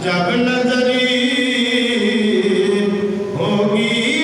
जब नजरी होगी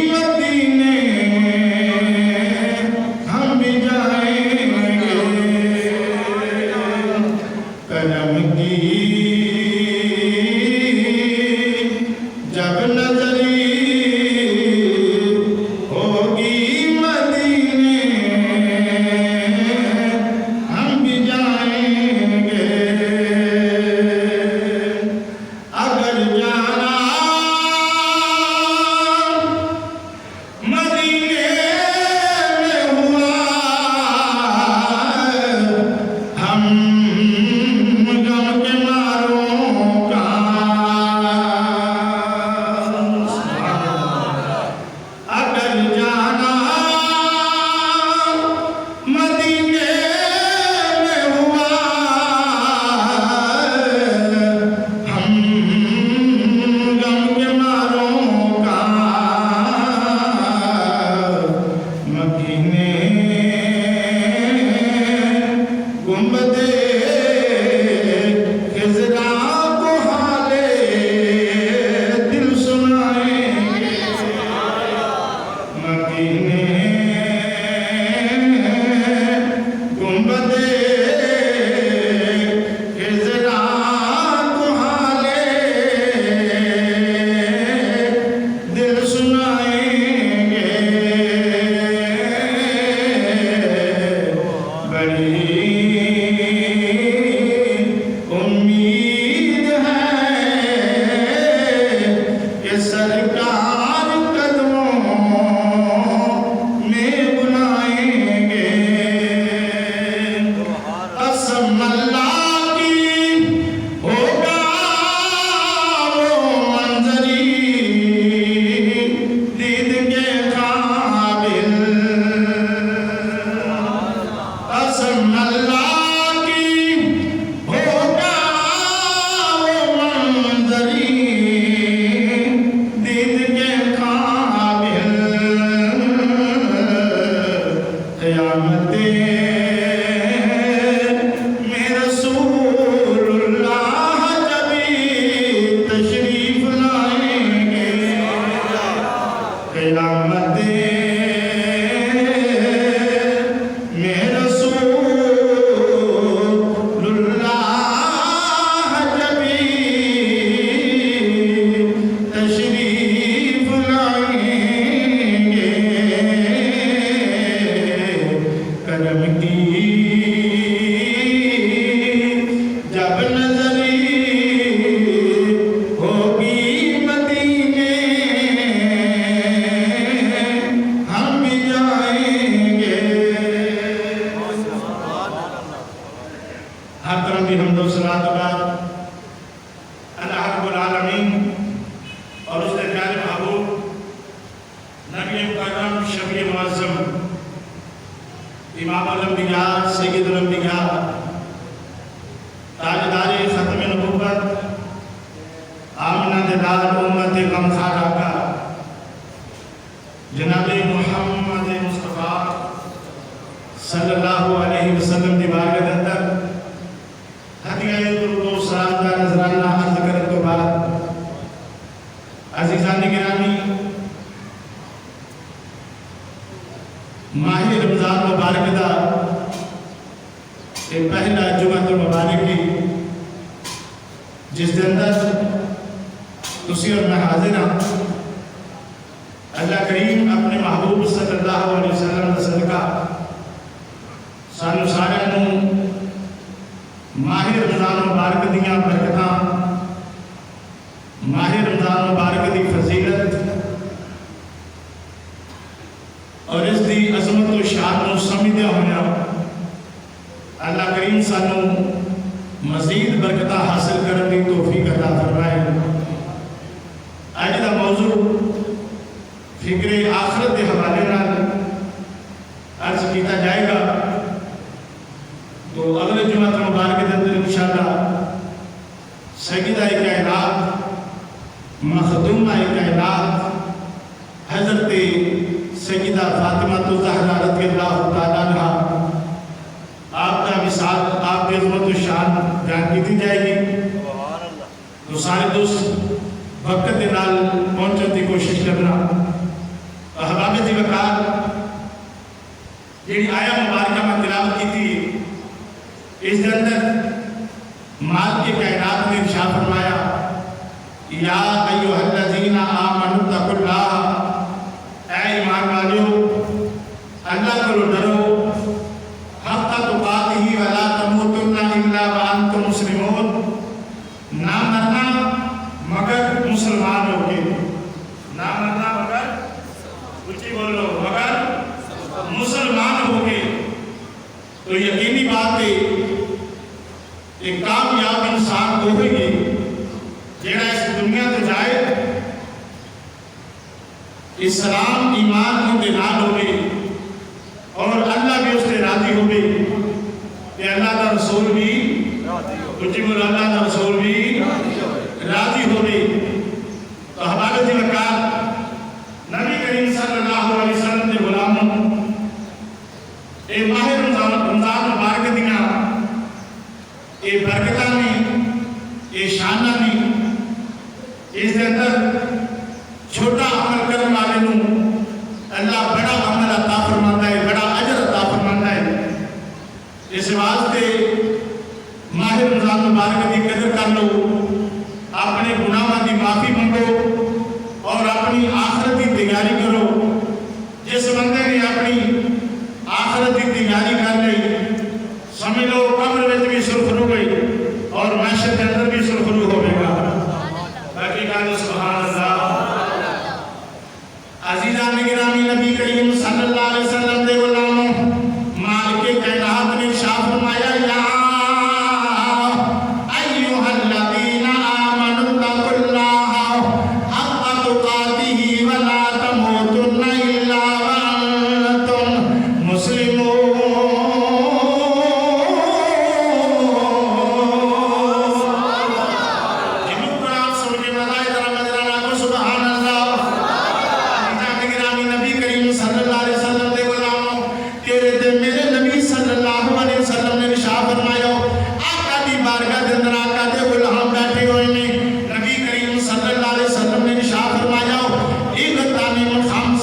मेरे नबी सल्लल्लाहु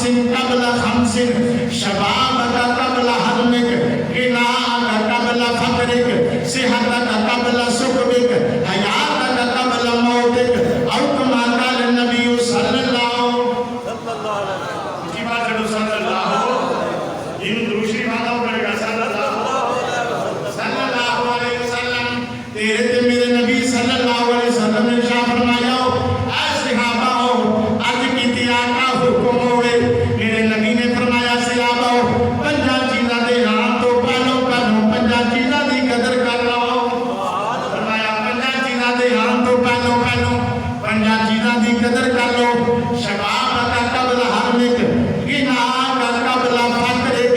खमसिन कबला खमसिन शबाबक कबला हरमिक गिनाक कबला फकरिक सेहतक कबला सुकबिक हयातक कबला मौतिक औ कमा काल नबी सल्लल्लाहु की बात करो सल्लल्लाहु इन दूसरी बातों करेगा सल्लल्लाहु अलैहि वसल्लम तेरे ते मेरे नबी सल्लल्लाहु अलैहि वसल्लम ने इरशाद फरमाया ऐ सहाबाओ अर्ज कीती आका हुक्म होवे मेरे नबी ने फरमाया सहाबाओ पंजा चीज़ां दे नाम तो पहलो पंजा चीज़ां दी कदर कर लो फरमाया पंजा चीज़ां दे नाम तो पहलो पंजा चीज़ां दी कदर कर लो शबाब का कबल हरमिक गिना का कबल फकरिक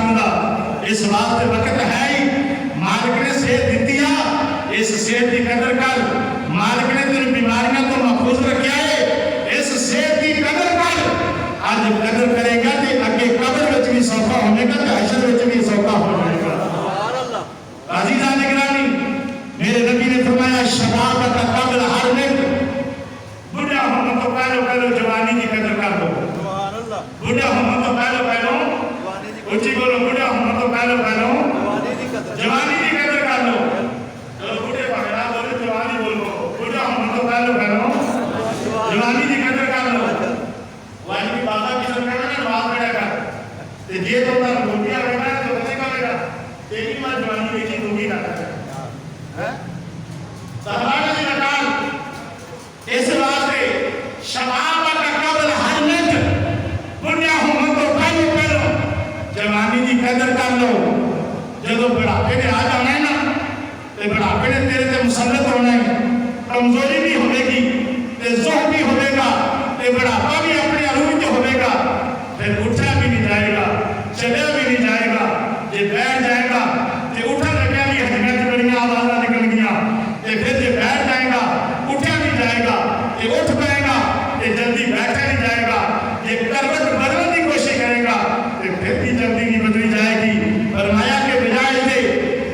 बनता। इस वास्ते वक्त है ही मालिक ने सेहत दी आ, इस सेहत की कदर कर। मालिक ने तेन बीमारियों तो महफूज रखा है, इस सेहत की कदर कर। आज कदर करेगा तो अगे कब्र में भी सौखा होगा तो हशर में भी सौखा हो जाएगा। अज़ीज़ान गिरामी, मेरे नबी ने फरमाया शबाब का कब्ल हर मिनट, बुढ़ा होने तो पहले पहले जवानी की कदर कर दो। बुढ़ा होने तो पहले पहले ऊंची बोलो, बुढ़ा होने तो पहले पहले जवानी की कदर कर लो। चलो बुढ़े पकड़ा बोले जवानी बोलो, बुढ़ा होने तो पहले पहले जवानी की कदर कर लो। वाली की बाबा की सरकार ने बात करा कर ते जे तो ना रोटियां बेटा तो बच्चे का बेटा तेरी मां जवानी देखी तो भी ना है सरकार ने निकाल इस वास्ते शबाब का कब्ल हर मिनट, बुढ़िया होने तो पहले पहले जवानी की कदर कर लो। जो बुढ़ापे ने आ जाना है ना तो बुढ़ापे ने तेरे ते मुसल्लत होना है, कमजोरी भी होगी, जोर भी होगा, बुढ़ापा भी अपने अरूज होगा, फिर उठा भी नहीं जाएगा, चला भी नहीं जाएगा। जे बैठ जाएगा तो उठा लगे भी हड्डियां से बड़ियां आवाज़ निकल गया, फिर जो बैठ जाएगा उठा नहीं जाएगा, ये उठ पाएगा ये जल्दी बैठा नहीं जाएगा, ये करवट बदलने की कोशिश करेगा तो फिर भी जल्दी नहीं बदली जाएगी। फरमाया के बजाय से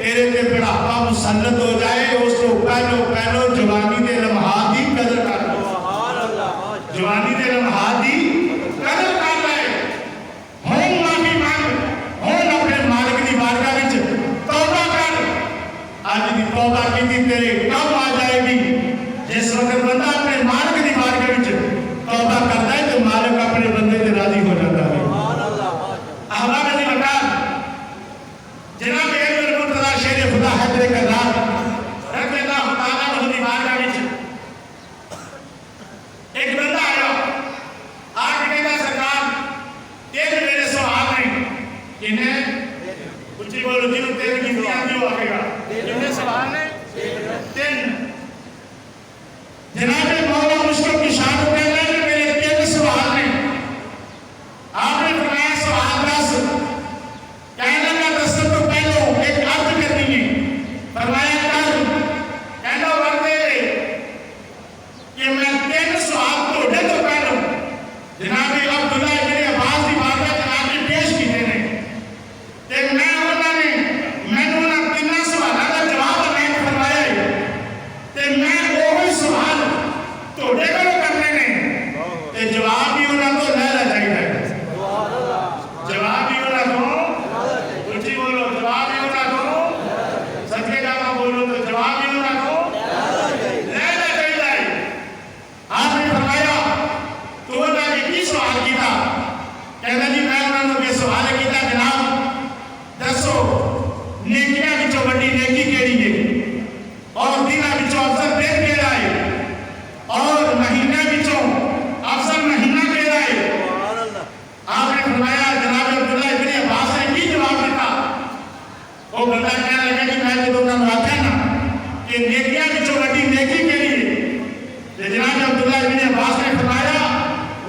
तेरे से बुढ़ापा मुसल्लत हो जाए, उसको पहलो पहलो जवानी के लम्हात की कदर कर लो। जवानी के लम्हात की कदर कर ले, हों माफी मांग, हों अपने मालिक की बारगाह में तौबा कर। आज की तौबा की तेरे कब आ जाएगी? जिस वक्त बंदा अपने मालिक की बारगाह में तौबा करता है तो मालिक अपने बंदे से राजी हो जाता है। अहबाब ने बताया जनाब इब्न मुर्तज़ा शेर खुदा हैदर कर्रार रज़ियल्लाहु तआला अन्हु की बारगाह में एक बंदा आया, आके कहता सरकार तेरे मेरे सवाल नहीं, इन्हें ऊंची बोलो जिन तेरे की दुआ क्यों आएगा, इन्हें सवाल नहीं तीन। जनाब मौला मुश्किल की शान कहना है कि मेरे तीन सवाल नहीं। आपने फरमाया सवाल 10, कहना का 10 तो पहले एक अर्ज करनी है। फरमाया कर, कहना वर्दे कि मैं तीन सवाल तो तो पहले जनाब अब्दुल्ला इब्न अब्बास की बात है जनाब ने पेश की ने ते मैं उन्होंने मैंने उन्होंने तीन सवालों का जवाब नहीं फरमाया ते मैं वही सवाल तोड़े को करने ने ते जवाब भी उन्होंने तो ले चाहिए, जवाब भी उन्होंने को ऊंची बोलो, जवाब भी उन्होंने को सच्चे जावा बोलो तो जवाब भी उन्होंने को लेना चाहिए। आपने फरमाया तो उन्होंने की सवाल किया, कहना जी मैं उन्होंने सवाल किया जनाब दसो नेकियां विचों वड्डी नेकी केड़ी है और दिनां विचों अफजल दिन केड़ा है और महीने विचों अफजल महीना केड़ा है। आपने फरमाया जनाब अब्दुल्ला इब्न अब्बास ने की जवाब दिया। वो बंदा कहने लगा कि मैं जो उन्होंने आख्या ना कि नेकियां विचों वड्डी नेकी केड़ी है, जनाब अब्दुल्ला इब्न अब्बास ने फरमाया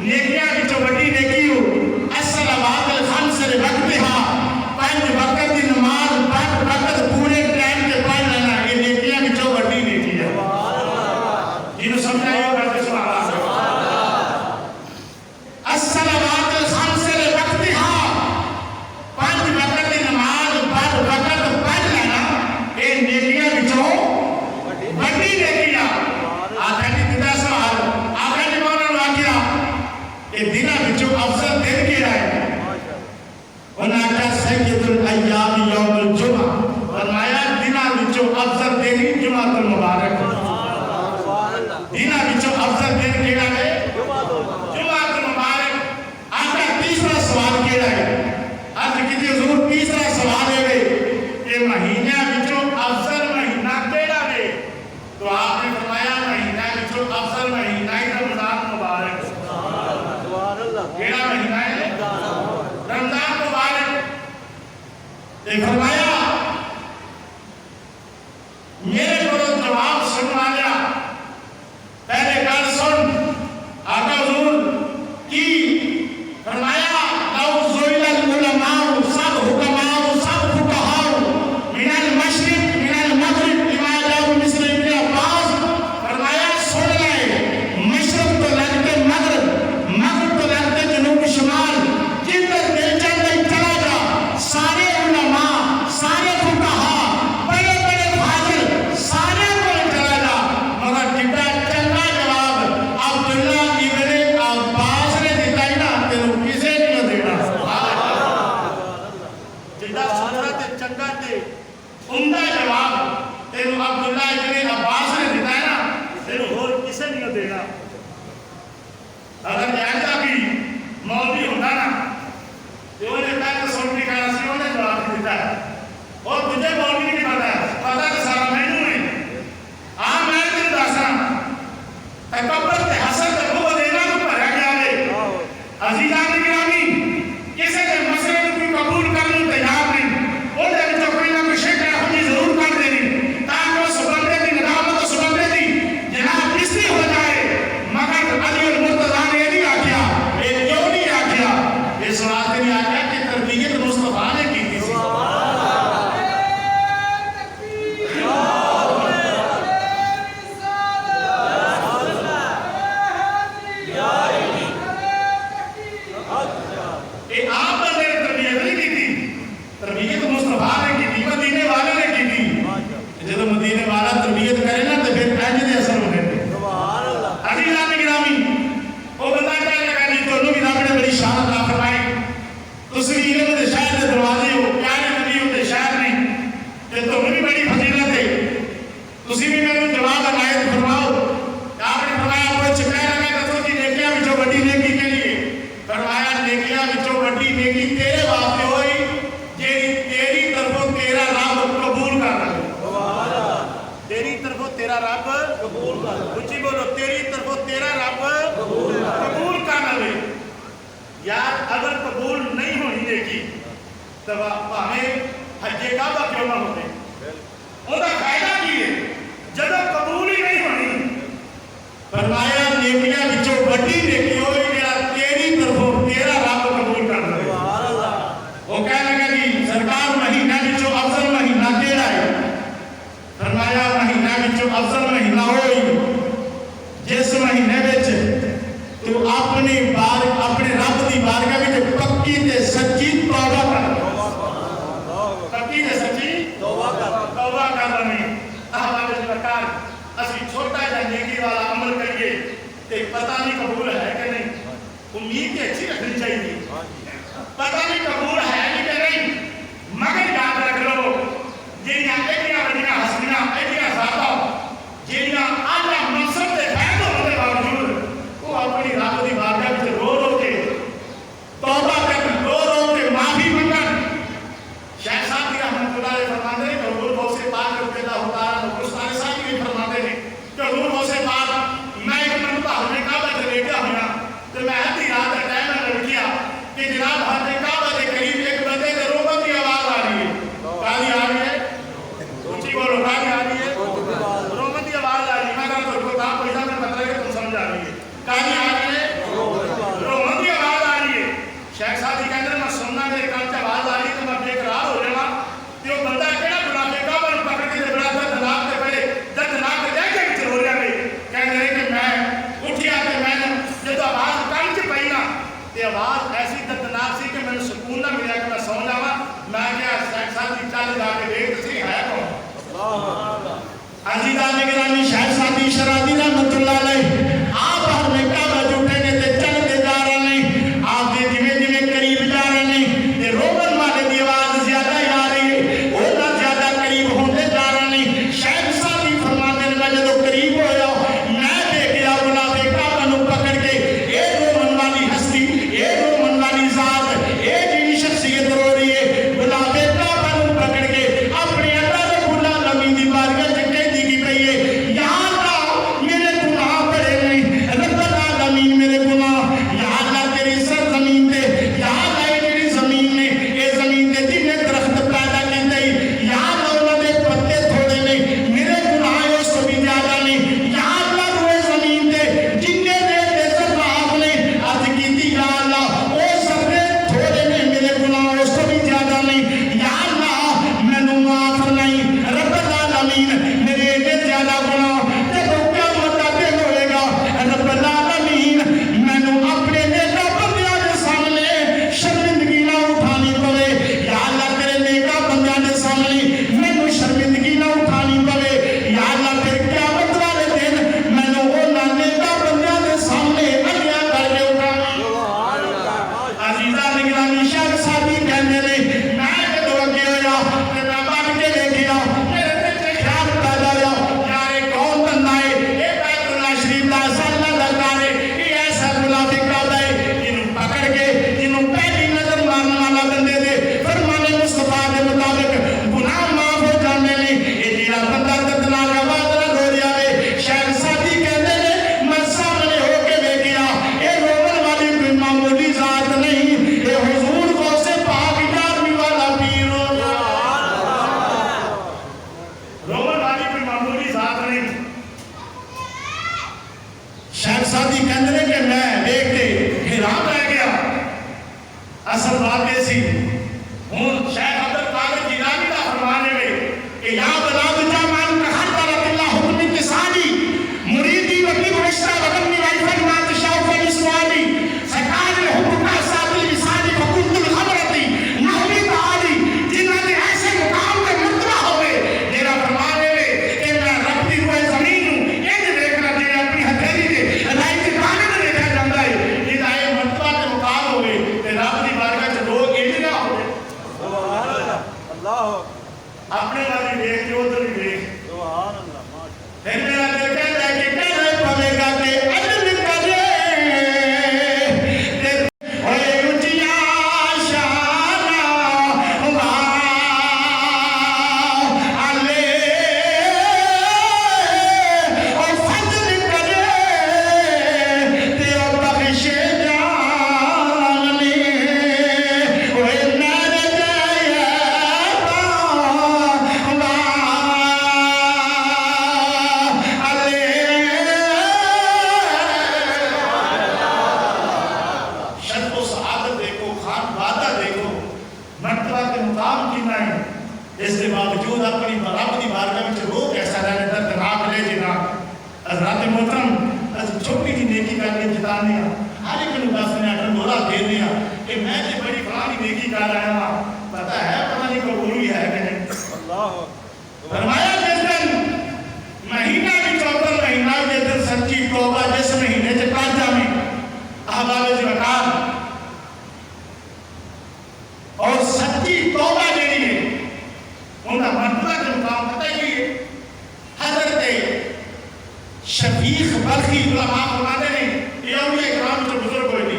नेकियां विचों वड्डी नेकी हो अस्सलावातुल खम्स वक्तिहा, 5 वक्त की नमाज 5 वक्त पूरे टाइम के पढ़ लेना, ये नेकियां विचों वड्डी नेकी है। जिन्हों समझाइए करते सुभान अस्सलावातुल खम्स वक्तिहा, 5 वक्त की नमाज 5 वक्त पढ़ लेना, ये नेकियां विचों वड्डी नेकी है। आखिरी दिता सवाल आखिरी मौला वाकया ये दिना विचों अफजल दिन केड़ा है। उन्हें आख्या सय्यदुल अय्याम यौमुल जुमा, फरमाया दिना विचों अफजल दिन जुमातुल मुबारक। दिना विचों अफजल दिन केड़ा है? जुमातुल मुबारक। आखिर तीसरा सवाल केड़ा है? आज कितने हुजूर तीसरा सवाल है कि महीने विचों अफजल महीना केड़ा है? तो आपने फरमाया महीना विचों अफजल महीना ही रमजान मुबारक। केड़ा महीना है? रमजान मुबारक। फरमाया मेरे को जवाब सुनवा लिया, पहले गल सुन आका हुजूर की फरमाया लौ ज़ुइलल उलमा सब हुक्मा उमदा जवाब तेन अब्दुल्ला इब्न अब्बास ने दिता है ना, तेन होर किसे नहीं देना। अगर ऐसा भी मौलवी होता ना तो उन्हें तक सुन के कहना सी, उन्हें जवाब दिता है। और तुझे मौलवी नहीं पता तो सारा मैनू है। हाँ मैं तेन दसा तकबर ते हसद ते मुंह देना तो भरया गया है। अजीजान ने गिरामी किसी के मसले को कोई कबूल करने को तैयार नहीं, उन्हें जो कोई ना कोई शिक है जरूर कर देनी ताकि उस बंदे की नदामत उस बंदे की जनाब इसलिए हो जाए। मगर अली और मुर्तजा ने ये नहीं आख्या, ये क्यों नहीं आख्या, इस बात ने आख्या कि तरबियत मुस्तफा ने की थी। तरबियत मुस्तफा ने की थी, मदीने वाले ने की थी। जब मदीने वाला तरबियत करे ना तो फिर इंज दे असर होने थे। अजीजान गिरामी वो बंदा कहने लगा जी तुहानू भी रब ने बड़ी शान अता फरमाई, तुसी भी इल्म दे शहर दे दरवाजे हो, प्यारे नबी होते शहर ने ते तुहानू भी बड़ी फजीलत है, तुसी भी मैनू जवाब अनायत फरमाओ। आपने फरमाया कुछ कह लगा दसो कि नेकियां विचों बड़ी नेकी के लिए। फरमाया नेकियां विचों बड़ी नेकी तेरे वास्ते होई जेड़ी तेरी तरफों तेरा रब कबूल कर ले। तेरी तरफों तेरा रब कबूल कर ले। ऊंची बोलो, तेरी तरफों तेरा रब कबूल कर ले। यार अगर कबूल नहीं होनी नेकी तो भावें हजे काबा क्यों ना होवे, ओदा फायदा की है जब कबूल ही नहीं होनी। फरमाया नेकियां विचों बड़ी नेकी होई जेड़ा तेरी तरफों तेरा रब कबूल कर ले। वो कह लगा जी सरकार महीना विचों अफजल महीना केड़ा है? फरमाया महीना विचों अफजल महीना होई जिस महीने विच तू अपने रब दी बारगाह विच पक्की ते सच्ची तौबा कर। पक्की ते सच्ची तौबा कर रही। अहबाब सरकार असि छोटा जिहा नेकी वाला अमल करिए ते पता नहीं कबूल है कि नहीं, उम्मीद अच्छी रखनी चाहिए। पता नहीं कबूल है कि नहीं, मगर याद रख लो जिहड़ियां एडियां वड्डियां हस्तियां एडियां ज़ातां जिहड़ियां आला मनसब ते फैज़ होने के बावजूद वो अपनी रब दी बारगाह विच रो रो के तौबा करन, रो रो के माफी मंगन। शेख साहब भी रहमतुल्लाह अलैह फरमाते हैं कि हुजूर गौसे पाक रज़ियल्लाहु ताला अन्हु गुस्तानी साहब भी फरमाते हैं कि हुजूर गौसे पाक मैं एक मरतबा हज़रत काबा ते लेटा होया ते मैं अद्धी रात दा टाइम नाल उठिया कि जनाब हज़रत काबा के करीब एक बंदे के रोने की आवाज आ रही है। कादी आ रही है? ऊंची बोलो, कादी आ रही है? रोने की आवाज आ रही है। मैं कहा तो कहा पैसा में मतलब है तुम समझ आ रही है। कादी आ रही है? रोने की आवाज आ रही है। शेख साहब जी कहते हैं मैं सुनना मेरे कान से आवाज आ रही है तो मैं बेकरार हो जाना कि वो बंदा केड़ा मुनाफिक काबा नूं पकड़ के बड़ा दर्दनाक ते बड़े दर्दनाक लहजे विच रो रहा है। कहते हैं कि मैं उठिया तो मैंने जब आवाज कान च पई ना ते आवाज ऐसी दर्दनाक सी कि मैंने सुकून ना मिला कि मैं सौ जावा। मैं क्या शेख साहब की चल जाके देख सी है कौन। अजीज़ान गिरामी शेख साहब की शराबी रहमतुल्लाह अलैह आप हर में काबा जुटे ने ते चलते जा रहे हैं। आप दे जिवें जिवें करीब जा रहे हैं ते रोमन वाले की आवाज ज्यादा आ रही है, ओना ज्यादा करीब होते जा रहे हैं। शेख साहब की फरमाते ने जब करीब होया मैं देखा मुनाफिक काबा नूं पकड़ के ए रोमन वाली हस्ती, ए रोमन वाली जात, ए जिहड़ी शख्सियत रो रही है मुनाफिक काबा नूं पकड़ के अपने अल्लाह दे गुलाम नबी दी बारगाह च कहदी की पई है, या अल्लाह मेरे या बलाद जामान कहत अल्लाह हुक्म के सादी मुरीदी वकी मुश्ता वकनी वाइफन मात शौफ इस्मानी सरकार ने हुक्म का सादी विसादी वकुल खबरती नहली ताली जिन्होंने ऐसे मुकाम पे मुतला होवे तेरा फरमाने में कि मैं रब दी हुए जमीन इन देखना तेरे अपनी हथेली दे लाई के कान में देखा जाता है जिदा ये मुतला के मुकाम होवे ते रब दी बारगाह च लोग इंज ना होवे सुभान अल्लाह अपने वाली देख के उधर ही देख सुभान अल्लाह फिर मेरा दिल कहता है कि कहना पड़ेगा कि अदल करे ओए ऊंचिया शाना अले ओ फजल करे ते ओ बख्शे जाने ओए मेरे इसके बावजूद अपनी रब की बारगाह में रोक ऐसा रहने दर्दनाक ले जिना हज़रत मोहतरम छोटी जी नेकी करके जिताने हर एक को दसने डंडोरा देने कि मैं तो बड़ी फलानी नेकी कर रहा हूं पता है पता नहीं कबूल ही है कि नहीं अल्लाह फरमाया जिस दिन महीना भी 14 महीना जिस दिन सच्ची तौबा जिस महीने से कर जावे अहबाब ज़कात और सच्ची तौबा जेड़ी है उनका मर्तबा के मुकाम पता ही है हजरत शफीक बल्खी उलमा फरमाते हैं ये औलिया किराम जो बुजुर्ग हुए थे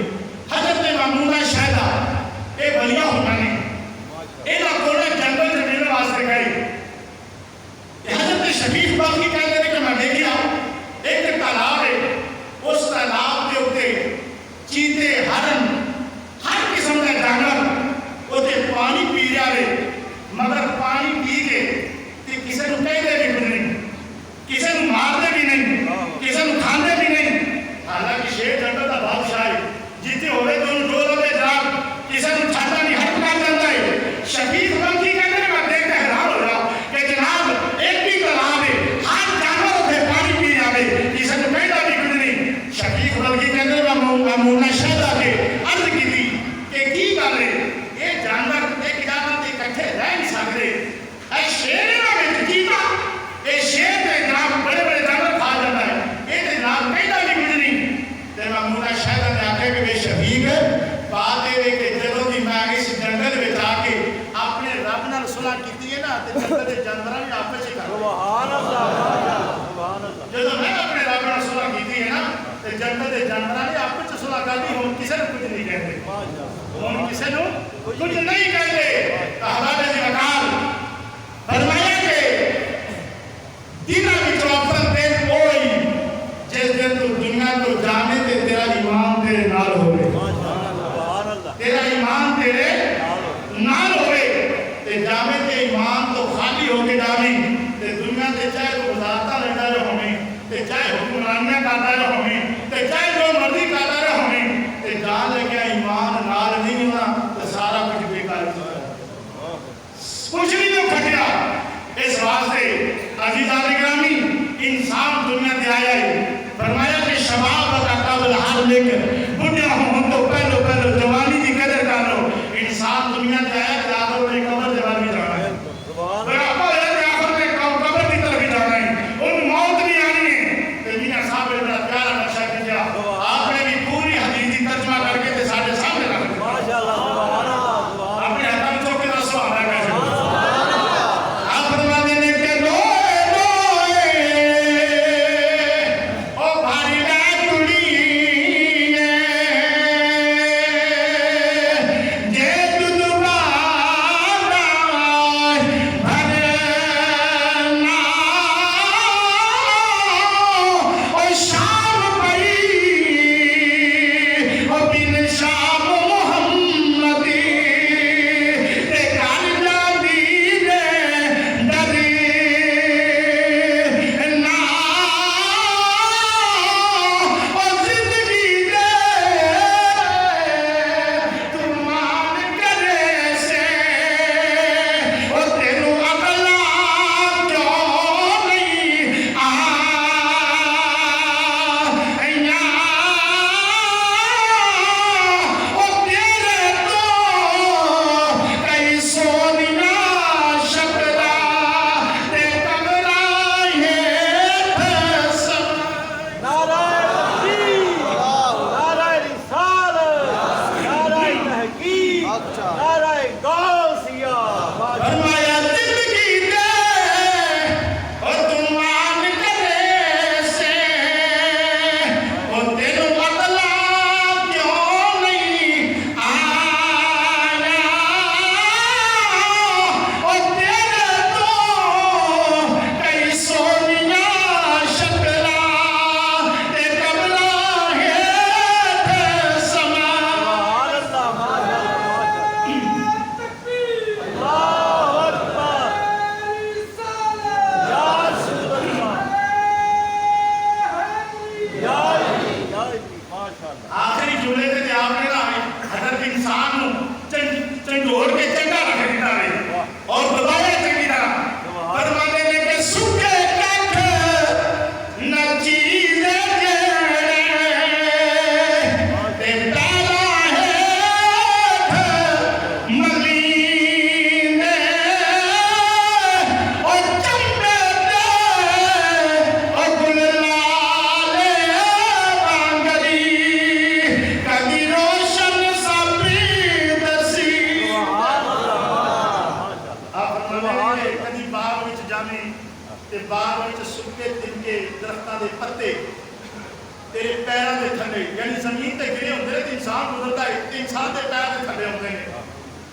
हजरत मामूना शायदा ये बलिया होना नहीं इना कोने जंगल से मिलने वास्ते गए हजरत शफीक बल्खी कहते हैं कि मैं देख गया एक तालाब है उस तालाब के ऊपर चीते हरन हर किस्म का जानवर उसे पानी पी रहे मगर पानी पी के किसी को कहते भी नहीं किसी को मारते भी नहीं किसी को खाते भी नहीं हालांकि शेर जंगल का बादशाह है जितने हो गए दोनों दो लगे जाग किसी को छाता नहीं हट कर जाता है शफीक बल्खी कहते हैं मैं देख के हैरान हो रहा कि जनाब एक भी तालाब है हर जानवर उसे पानी पी जाए किसी को कहता भी कुछ नहीं शफीक बल्खी कहते हैं मामूना शायदा के अर्ज की थी कि गल है ये जानवर एक जानवर के इकट्ठे रह नहीं सकते ऐ शेर में कीता ये शेर के जनाब बड़े बड़े जानवर खा जाता है ये तो जनाब कहता भी कुछ नहीं ते मामूना शायदा ने आके कि वे शफीक बात है कि जदों की मैं इस जंगल में जाके अपने रब नाल सुलह कीती है ना ते जंगल के जानवरां ने आपस में सुभान अल्लाह सुभान अल्लाह जदों मैं अपने रब नाल सुलह कीती है ना ते जंगल के जानवरां ने आपस में सुलह कर दी हुन किसी ने कुछ नहीं कहते माशाअल्लाह हुन किसी ने कुछ नहीं कहते अहबाब ज़कात फरमाया कि दिन विचों अफल दिन कोई जिस दिन तू दुनिया को जाने ते तेरा ईमान तेरे नाल होवे सुभान अल्लाह तेरा ईमान तेरे नाल होवे ते जावे ते ईमान तो खाली होके जावे ते दुनिया ते चाहे तू गुजारता रहता रहे हमें ते चाहे हुक्मरानियां करता रहे हमें ते चाहे जो मर्जी करता रहे हमें ते जान लगे ईमान नाल नहीं होना तो सारा कुछ बेकार हो जाएगा कुछ नहीं तो खटिया इस वास्ते अजीज़ान गिरामी इंसान दुनिया में आया है फरमाया कि शबाब का काबिल हाल लेकर बुढ़िया हो तो पहले पहले जवानी की कदर कर लो इंसान दुनिया में आया कि आखिर में कब्र जवान भी जाना है बराबर है कि आखिर में कब्र की तरफ भी जाना है उन मौत भी आनी है तो मियां साहब ने बड़ा प्यारा नक्शा किया आपने भी पूरी हदीस तर्जुमा करके ते साडे सामने रख दिया माशाअल्लाह सुभान अल्लाह अपने हाथ में चौके का सुभान अल्लाह आप फरमाते हैं कि रोए रोए ओ भारी रात कुड़ी जावे ते बाग विच सुके तिनके दरख्तां दे पत्ते तेरे पैरों के थले यानी जमीन ते गिरे होंदे ते इंसान गुजरदा है ते इंसान दे पैर दे थले होंदे ने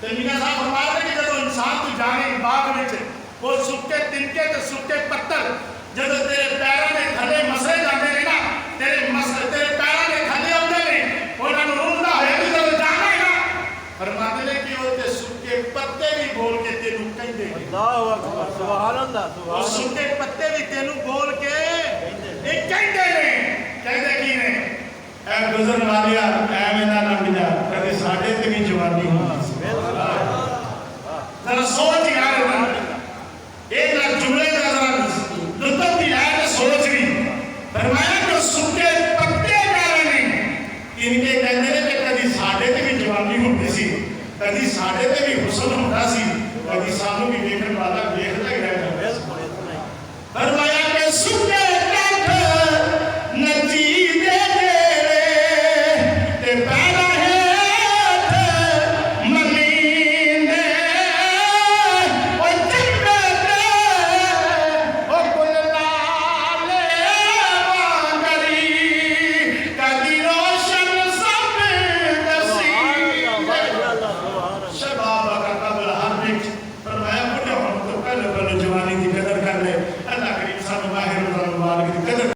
ते मीना साहब फरमा रहे कि जदों इंसान तू जावे बाग विच वो सुके तिनके ते सुके पत्तर जदों तेरे पैरों के थले मसले जाते हैं ना तेरे पैरों के थले आते हैं उन्होंने रूंदा है कि जब जाना है ना फरमाते हैं कि वो सुके पत्ते भी बोल के तेनू कहते हैं अल्लाहु अकबर सुभान अल्लाह वो सुके पत्ते भी तेनू बोल के एक कहते हैं कहते की ने ऐ गुजरन वालिया ऐ मेरा लंघ जा कदे साडे ते भी जवानी होंदी जरा सोच यार एक ना जुमले का जरा लुत्फ भी आया तो सोच भी फरमाया जो सुके पत्ते प्यारे ने इनके कहते हैं कि कभी साडे ते भी जवानी होती सी कभी साडे ते भी हुस्न होता सी कभी सानू भी देखने वाला देखता ही रहता फरमाया कि सुके